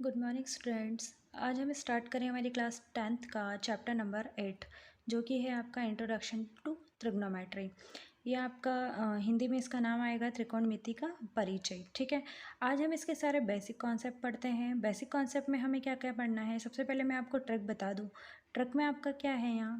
Good morning students. आज हम start करें हमारी क्लास 10th का चैप्टर नंबर 8 जो कि है आपका इंट्रोडक्शन टू ट्रिग्नोमेट्री। ये आपका हिंदी में इसका नाम आएगा त्रिकोणमिति का परिचय। ठीक है, आज हम इसके सारे बेसिक कॉन्सेप्ट पढ़ते हैं। बेसिक कॉन्सेप्ट में हमें क्या क्या पढ़ना है, सबसे पहले मैं आपको ट्रिक बता दूँ। ट्रिक में आपका क्या है, यहाँ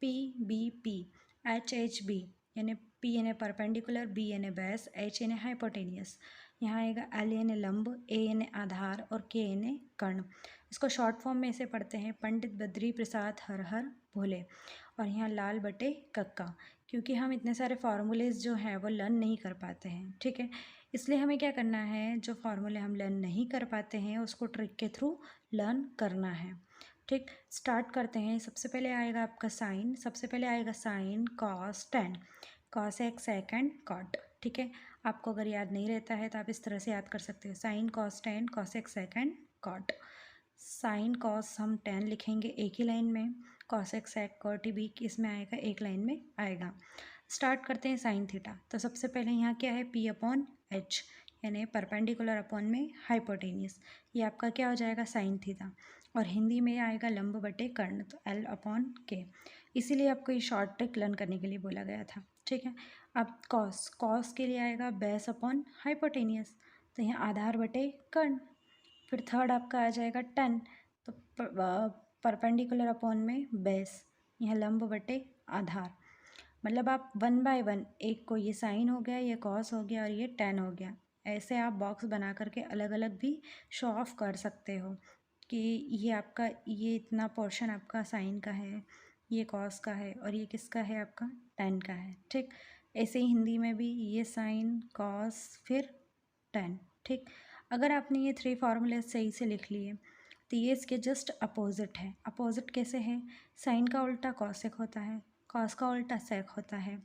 P B P H H B, यानी पी यानी परपेंडिकुलर, बी यानी बेस, एच यानी हाइपोटेनियस, यहाँ आएगा एल यानी लंब, ए यानी आधार और के यानी कर्ण। इसको शॉर्ट फॉर्म में ऐसे पढ़ते हैं, पंडित बद्री प्रसाद हर हर भोले। और यहाँ लाल बटे कक्का, क्योंकि हम इतने सारे फार्मूलेज जो हैं वो लर्न नहीं कर पाते हैं। ठीक है, इसलिए हमें क्या करना है, जो फार्मूले हम लर्न नहीं कर पाते हैं उसको ट्रिक के थ्रू लर्न करना है। ठीक, स्टार्ट करते हैं। सबसे पहले आएगा आपका साइन, सबसे पहले आएगा साइन कॉस टेन, कॉस एक सेकेंड कॉट। ठीक है, आपको अगर याद नहीं रहता है तो आप इस तरह से याद कर सकते हो, साइन कॉस टेन कॉस एक सेकेंड कॉट। साइन कॉस हम 10 लिखेंगे एक ही लाइन में, कॉस एक सेक कॉट भी इसमें आएगा, एक लाइन में आएगा। स्टार्ट करते हैं साइन थीटा। तो सबसे पहले यहाँ क्या है, पी अपॉन एच यानी परपेंडिकुलर अपॉन में हाइपोटेनियस, ये आपका क्या हो जाएगा, साइन थीटा। और हिंदी में आएगा लंब बटे कर्ण, तो एल अपॉन के। इसीलिए आपको ये शॉर्ट ट्रिक लर्न करने के लिए बोला गया था। ठीक है, अब कॉस, कॉस के लिए आएगा बेस अपॉन हाइपोटेनियस, तो यहाँ आधार बटे कर्ण। फिर थर्ड आपका आ जाएगा टेन, तो परपेंडिकुलर अपॉन में बेस, यहाँ लंब बटे आधार। मतलब आप वन बाय वन, एक को ये साइन हो गया, ये कॉस हो गया और ये टेन हो गया, ऐसे आप बॉक्स बना करके अलग अलग भी शो ऑफ कर सकते हो कि ये आपका, ये इतना पोर्शन आपका साइन का है, ये कॉस का है और ये किसका है, आपका टेन का है। ठीक, ऐसे ही हिंदी में भी ये साइन कॉस फिर टेन। ठीक, अगर आपने ये थ्री फार्मूले सही से लिख लिए तो ये इसके जस्ट अपोजिट है। अपोजिट कैसे है, साइन का उल्टा कॉसेक होता है, कॉस का उल्टा सेक होता है,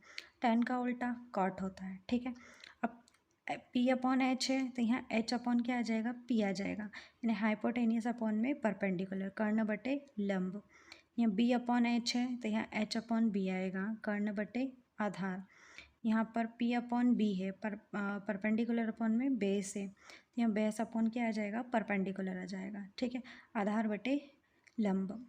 टेन का उल्टा कॉट होता है। ठीक है, अब पी अपॉन एच है तो यहाँ एच अपॉन क्या आ जाएगा, पी आ जाएगा, यानी हाइपोटेनियस अपॉन में परपेंडिकुलर, कर्ण बटे लंब। यहाँ बी अपॉन एच है तो यहाँ एच अपॉन बी आएगा, कर्ण बटे आधार। यहाँ पर पी अपॉन बी है, परपेंडिकुलर अपॉन में बेस है, तो यहाँ बेस अपॉन क्या आ जाएगा, परपेंडिकुलर आ जाएगा। ठीक है, आधार बटे लंब।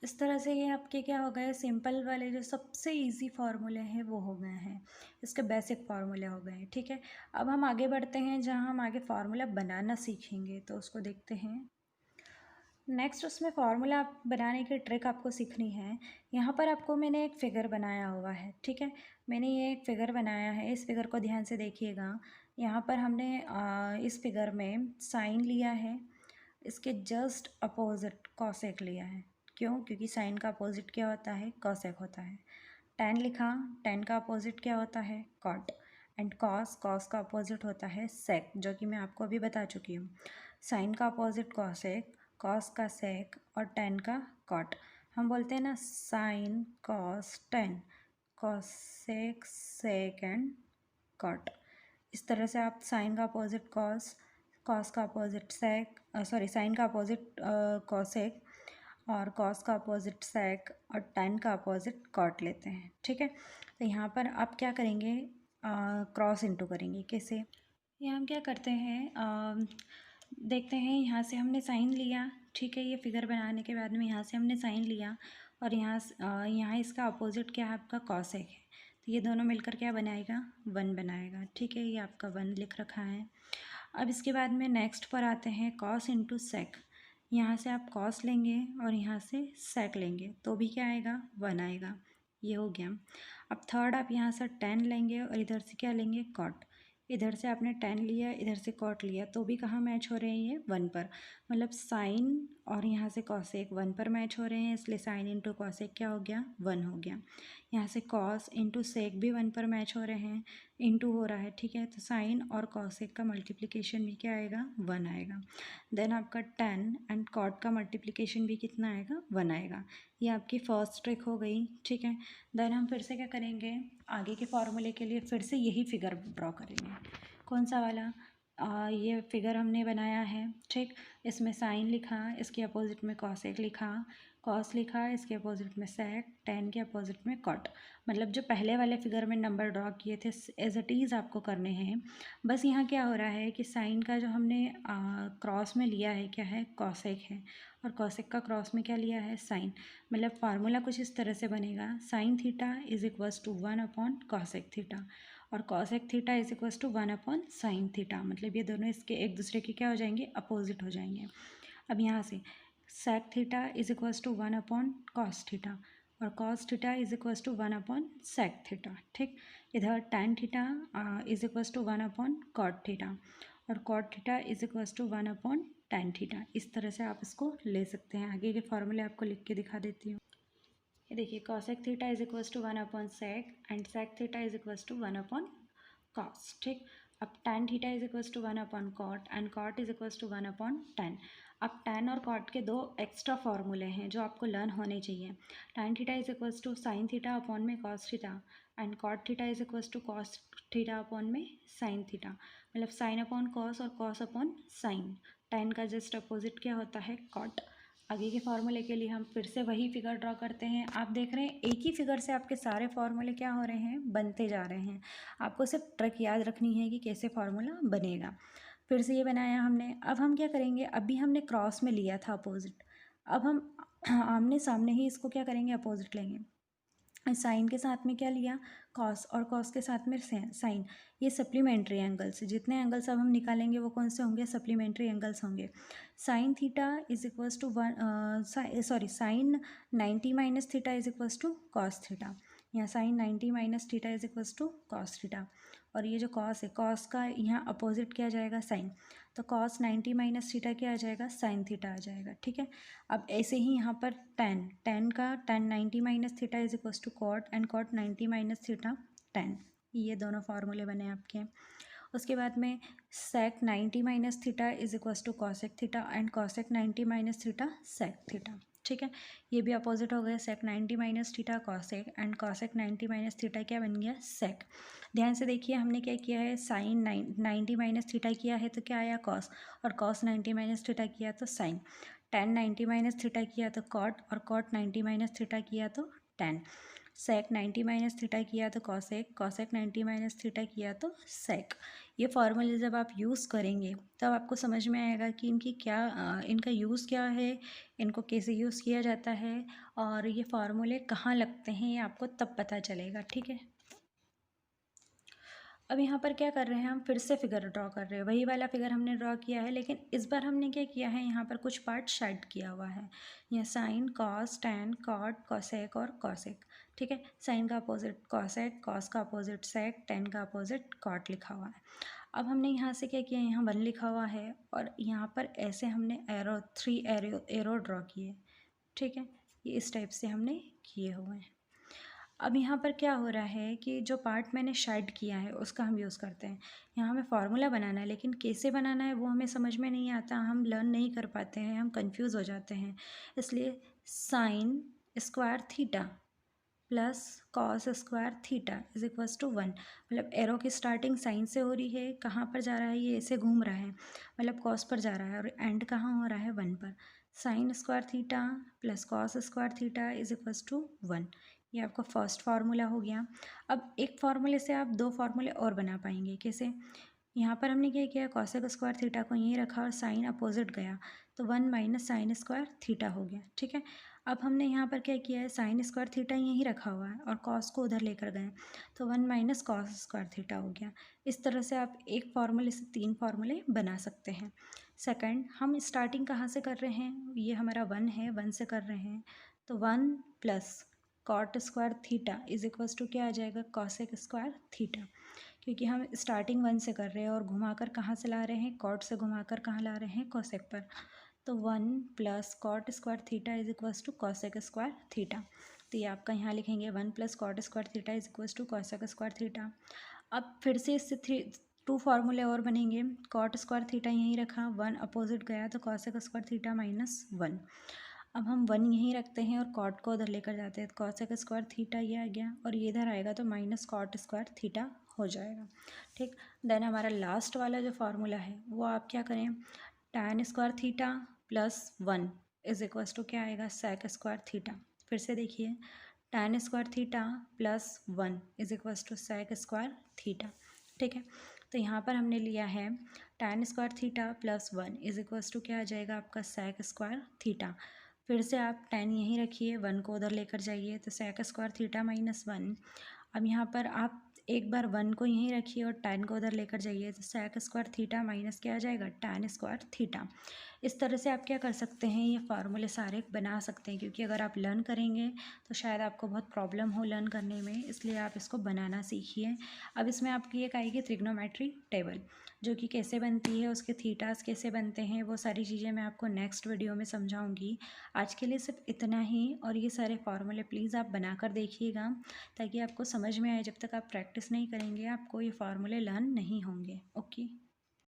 इस तरह से ये आपके क्या हो गए, सिंपल वाले जो सबसे इजी फार्मूले हैं वो हो गए हैं, इसके बेसिक फार्मूले हो गए हैं। ठीक है, अब हम आगे बढ़ते हैं, जहाँ हम आगे फार्मूला बनाना सीखेंगे, तो उसको देखते हैं। नेक्स्ट उसमें फार्मूला बनाने की ट्रिक आपको सीखनी है। यहाँ पर आपको मैंने एक फ़िगर बनाया हुआ है। ठीक है, मैंने ये एक फ़िगर बनाया है, इस फिगर को ध्यान से देखिएगा। यहाँ पर हमने इस फिगर में साइन लिया है, इसके जस्ट अपोजिट कॉसेक लिया है। क्यों, क्योंकि साइन का अपोजिट क्या होता है, कॉसेक होता है। टेन लिखा, टेन का अपोजिट क्या होता है, कॉट। एंड कॉस, कॉस का अपोजिट होता है सेक, जो कि मैं आपको अभी बता चुकी हूँ। साइन का अपोजिट कॉसेक, कॉस का सेक और टेन का कॉट। हम बोलते हैं ना, sine cos tan, cosec sec and cot. इस तरह से आप साइन का अपोजिट कॉस, कॉस का अपोजिट सेक, सॉरी साइन का अपोजिट कॉसेक और कॉस का अपोजिट सेक और टेन का अपोजिट कॉट लेते हैं। ठीक है, तो यहाँ पर आप क्या करेंगे, क्रॉस इनटू करेंगे। कैसे, ये हम क्या करते हैं, देखते हैं, यहाँ से हमने साइन लिया। ठीक है, ये फिगर बनाने के बाद में यहाँ से हमने साइन लिया और यहाँ इसका अपोजिट क्या है, आपका कॉसेक है, तो ये दोनों मिलकर क्या बनाएगा, वन बनाएगा। ठीक है, ये आपका वन लिख रखा है। अब इसके बाद में नेक्स्ट पर आते हैं, कॉस इंटू सेक। यहाँ से आप कॉस लेंगे और यहाँ से सेक लेंगे तो भी क्या आएगा, वन आएगा। ये हो गया। अब थर्ड आप यहाँ से टेन लेंगे और इधर से क्या लेंगे, कॉट। इधर से आपने टेन लिया, इधर से कॉट लिया, तो भी कहाँ मैच हो रहे हैं, ये वन पर। मतलब साइन और यहाँ से कॉसेक वन पर मैच हो रहे हैं, इसलिए साइन इंटू कॉसेक क्या हो गया, वन हो गया। यहाँ से कॉस इंटू सेक भी वन पर मैच हो रहे हैं, इंटू हो रहा है। ठीक है, तो साइन और कॉसेक का मल्टीप्लिकेशन भी क्या आएगा, वन आएगा। देन आपका टेन एंड कॉट का मल्टीप्लिकेशन भी कितना आएगा, वन आएगा। ये आपकी फर्स्ट ट्रिक हो गई। ठीक है, देन हम फिर से क्या करेंगे, आगे के फॉर्मूले के लिए फिर से यही फिगर ड्रॉ करेंगे। कौन सा वाला, ये फिगर हमने बनाया है, ठीक। इसमें साइन लिखा, इसके अपोजिट में कॉसेक लिखा, कॉस लिखा, इसके अपोजिट में सेक, टेन के अपोजिट में कॉट। मतलब जो पहले वाले फिगर में नंबर ड्रॉ किए थे एज इट इज़ आपको करने हैं। बस यहाँ क्या हो रहा है कि साइन का जो हमने क्रॉस में लिया है क्या है, कॉसेक है, और कॉसेक का क्रॉस में क्या लिया है, साइन। मतलब फार्मूला कुछ इस तरह से बनेगा, sine theta is equals to 1 upon cosec theta, और cosec theta is equals to 1 upon sine theta. मतलब ये दोनों इसके एक दूसरे के क्या हो जाएंगे, अपोजिट हो जाएंगे। अब यहाँ से sec theta is equals to 1 upon cos theta, और cos theta is equals to 1 upon sec theta, ठीक। इधर tan theta is equals to 1 upon cot theta, और cot theta is equals to 1 upon tan theta. इस तरह से आप इसको ले सकते हैं। आगे के फॉर्मूले आपको लिख के दिखा देती हूँ। ये देखिए, cosec theta is equals to 1 upon sec, and sec theta is equals to 1 upon cos, ठीक। अब tan theta is equals to 1 upon cot, and cot is equals to 1 upon tan. अब टैन और कॉट के दो extra फार्मूले हैं जो आपको लर्न होने चाहिए। Tan theta is equals to sine theta upon में cos theta, and cot theta is equals to cos theta upon में साइन थीटा। मतलब साइन अपॉन कॉस और कॉस अपॉन साइन। टैन का जस्ट अपोजिट क्या होता है, कॉट। आगे के फार्मूले के लिए हम फिर से वही फिगर ड्रॉ करते हैं। आप देख रहे हैं एक ही फिगर से आपके सारे फार्मूले क्या हो रहे हैं, बनते जा रहे हैं। आपको सिर्फ ट्रिक याद रखनी है कि कैसे फार्मूला बनेगा। फिर से ये बनाया हमने। अब हम क्या करेंगे, अभी हमने क्रॉस में लिया था अपोजिट, अब हम आमने सामने ही इसको क्या करेंगे, अपोजिट लेंगे। साइन के साथ में क्या लिया, कॉस, और कॉस के साथ में साइन। ये सप्लीमेंट्री एंगल्स, जितने एंगल्स अब हम निकालेंगे वो कौन से होंगे, सप्लीमेंट्री एंगल्स होंगे। Sine theta is equals to sine 90 minus theta is equals to cos theta. यहाँ sine 90 minus theta is equals to cos theta, और ये जो कॉस है, कॉस का यहाँ अपोजिट क्या जाएगा, साइन। तो कॉस 90 माइनस थीटा क्या आ जाएगा, साइन थीटा आ जाएगा, ठीक है। अब ऐसे ही यहाँ पर टेन का tan 90 minus theta is equals to cot, and cot 90 minus theta tan. ये दोनों फार्मूले बने आपके। उसके बाद में sec 90 minus theta is equals to cosec theta, and cosec 90 minus theta sec theta, ठीक है। ये भी अपोजिट हो गया, sec 90 minus theta cosec, and cosec 90 minus theta क्या बन गया, सेक। ध्यान से देखिए, हमने क्या किया है, साइन 90 माइनस थीटा किया है तो क्या आया, कॉस, और कॉस 90 माइनस थीटा किया तो साइन। टेन 90 माइनस थीटा किया तो कॉट, और कॉट 90 माइनस थीटा किया तो टेन। सेक 90 माइनस थीटा किया तो कॉसेक, कॉसेक 90 माइनस थीटा किया तो सेक। ये फार्मूले जब आप यूज़ करेंगे तब आपको समझ में आएगा कि इनकी क्या इनका यूज़ क्या है, इनको कैसे यूज़ किया जाता है, और ये फार्मूले कहाँ लगते हैं, ये आपको तब पता चलेगा, ठीक है। अब यहाँ पर क्या कर रहे हैं, हम फिर से फिगर ड्रॉ कर रहे हैं। वही वाला फिगर हमने ड्रॉ किया है, लेकिन इस बार हमने क्या किया है, यहाँ पर कुछ पार्ट शेड किया हुआ है। यह sine, cos, tan, cot, cosec और कॉसेक, ठीक है। साइन का अपोजिट कॉसेक, कॉस का अपोजिट सेक, टैन का अपोजिट कॉट लिखा हुआ है। अब हमने यहाँ से क्या किया, यहाँ 1 लिखा हुआ है, और यहाँ पर ऐसे हमने एरो 3 एरो ड्रॉ किए, ठीक है। ये इस टाइप से हमने किए हुए हैं। अब यहाँ पर क्या हो रहा है कि जो पार्ट मैंने शेड किया है उसका हम यूज़ करते हैं। यहाँ हमें फार्मूला बनाना है, लेकिन कैसे बनाना है वो हमें समझ में नहीं आता, हम लर्न नहीं कर पाते हैं, हम कंफ्यूज हो जाते हैं। इसलिए sine square theta plus cos square theta is equals to 1। मतलब एरो की स्टार्टिंग साइन से हो रही है, कहाँ पर जा रहा है, ये ऐसे घूम रहा है, मतलब कॉस पर जा रहा है, और एंड कहाँ हो रहा है, 1 पर। Sine square theta plus cos square theta is equals to 1। ये आपका फर्स्ट फार्मूला हो गया। अब एक फार्मूले से आप 2 फार्मूले और बना पाएंगे, कैसे। यहाँ पर हमने क्या किया, कॉसेक स्क्वायर थीटा को यहीं रखा और साइन अपोजिट गया, तो 1 माइनस साइन स्क्वायर थीटा हो गया, ठीक है। अब हमने यहाँ पर क्या किया है, साइन स्क्वायर थीटा यहीं रखा हुआ है और कॉस को उधर लेकर गए, तो 1 माइनस कॉस स्क्वायर थीटा हो गया। इस तरह से आप एक फार्मूले से 3 फार्मूले बना सकते हैं। सेकंड, हम स्टार्टिंग कहाँ से कर रहे हैं, ये हमारा 1 है, 1 से कर रहे हैं, तो 1 plus cot square theta is equals to क्या आ जाएगा, कॉसेक स्क्वायर थीटा। क्योंकि हम स्टार्टिंग 1 से कर रहे हैं और घुमाकर कहाँ से ला रहे हैं, कॉट से घुमाकर कहाँ ला रहे हैं, कॉसेक पर। तो 1 plus cot square theta is equals to cosec square theta. तो ये आपका यहाँ लिखेंगे 1 plus cot square theta is equals to cosec square theta. अब फिर से इससे 2 फार्मूले और बनेंगे। कॉट स्क्वायर थीटा यहीं रखा, 1 अपोजिट गया तो कॉसेक स्क्वायर थीटा माइनस 1। अब हम 1 यहीं रखते हैं और कॉट को उधर लेकर जाते हैं, तो कॉसेक स्क्वायर थीटा ये आ गया, और ये इधर आएगा तो माइनस कॉट स्क्वायर थीटा हो जाएगा। ठीक, देन हमारा लास्ट वाला जो फार्मूला है वो आप क्या करें, tan square theta plus 1 is equals to क्या आएगा, sec स्क्वायर थीटा। फिर से देखिए, tan square theta plus 1 is equals to sec square theta. ठीक है, तो यहाँ पर हमने लिया है tan square theta plus 1 is equals to क्या आ जाएगा आपका sec स्क्वायर थीटा। फिर से आप tan यहीं रखिए, 1 को उधर लेकर जाइए तो sec स्क्वायर थीटा माइनस 1। अब यहाँ पर आप एक बार 1 को यहीं रखिए और tan को उधर लेकर जाइए तो sec स्क्वायर थीटा माइनस क्या आ जाएगा, tan स्क्वायर थीटा। इस तरह से आप क्या कर सकते हैं, ये फार्मूले सारे बना सकते हैं, क्योंकि अगर आप लर्न करेंगे तो शायद आपको बहुत प्रॉब्लम हो लर्न करने में, इसलिए आप इसको बनाना सीखिए। अब इसमें आपकी एक आएगी ट्रिग्नोमेट्री टेबल, जो कि कैसे बनती है, उसके थीटास कैसे बनते हैं, वो सारी चीज़ें मैं आपको नेक्स्ट वीडियो में समझाऊंगी। आज के लिए सिर्फ इतना ही, और ये सारे फार्मूले प्लीज़ आप बनाकर देखिएगा, ताकि आपको समझ में आए। जब तक आप प्रैक्टिस नहीं करेंगे आपको ये फार्मूले लर्न नहीं होंगे। ओके।